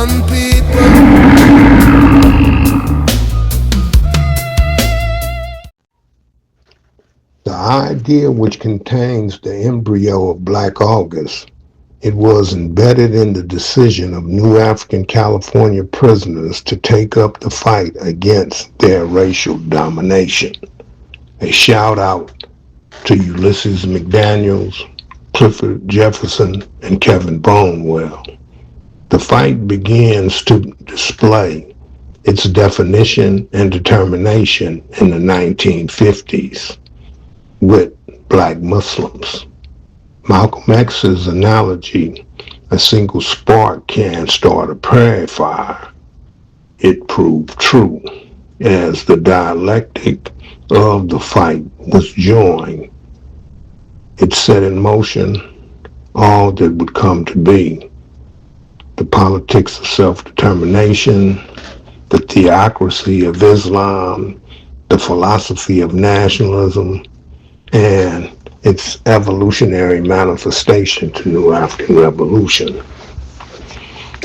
one people. The idea, which contains the embryo of Black August, it was embedded in the decision of New African California prisoners to take up the fight against their racial domination. A shout out to Ulysses McDaniels, Clifford Jefferson, and Kevin Bonewell. The fight begins to display its definition and determination in the 1950s with Black Muslims. Malcolm X's analogy, a single spark can start a prairie fire, it proved true as the dialectic of the fight was joined. It set in motion all that would come to be: the politics of self-determination, the theocracy of Islam, the philosophy of nationalism, and its evolutionary manifestation to New African Revolution.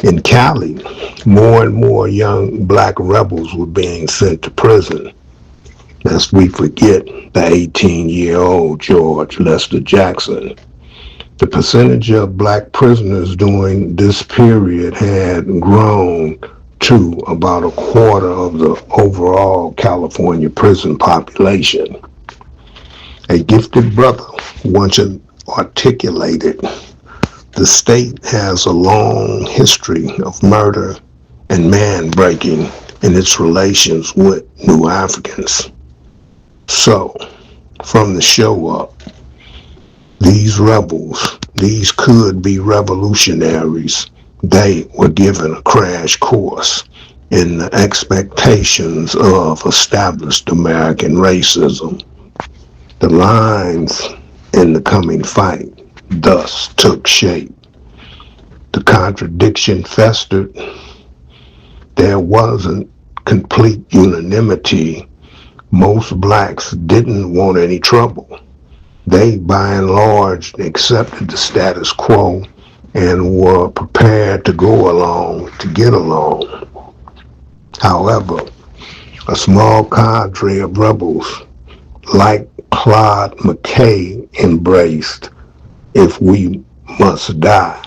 In Cali, more and more young Black rebels were being sent to prison, lest we forget the 18-year-old George Lester Jackson. The percentage of Black prisoners during this period had grown to about a quarter of the overall California prison population. A gifted brother once articulated, the state has a long history of murder and man-breaking in its relations with New Africans. So, from the show up, these rebels, these could-be revolutionaries, they were given a crash course in the expectations of established American racism. The lines in the coming fight thus took shape. The contradiction festered. There wasn't complete unanimity. Most Blacks didn't want any trouble. They, by and large, accepted the status quo and were prepared to go along to get along. However, a small cadre of rebels like Claude McKay embraced, if we must die.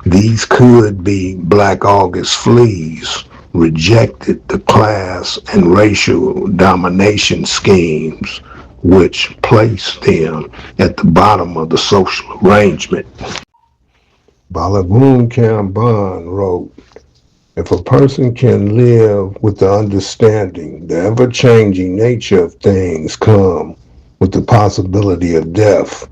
These could-be Black August fleas rejected the class and racial domination schemes which placed them at the bottom of the social arrangement. Balagoon Kamban wrote, "If a person can live with the understanding the ever-changing nature of things come with the possibility of death,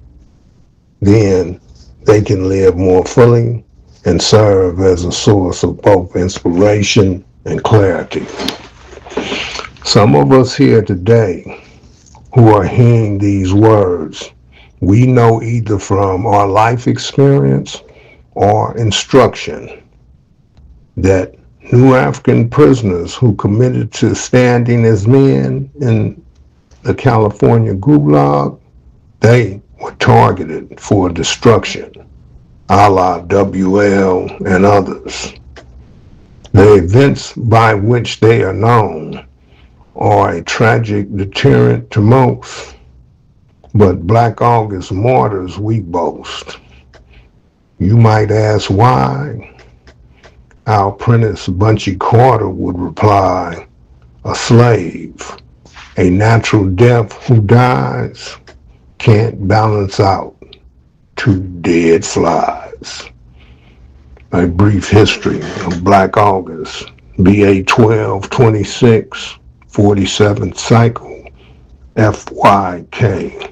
then they can live more fully and serve as a source of both inspiration and clarity." Some of us here today who are hearing these words, we know either from our life experience or instruction that New African prisoners who committed to standing as men in the California Gulag, they were targeted for destruction, a la WL and others. The events by which they are known are a tragic deterrent to most, but Black August martyrs we boast. You might ask why? Our apprentice Bunchy Carter would reply, a slave, a natural death who dies, can't balance out two dead flies. A brief history of Black August, BA 1226, 47th cycle, FYK.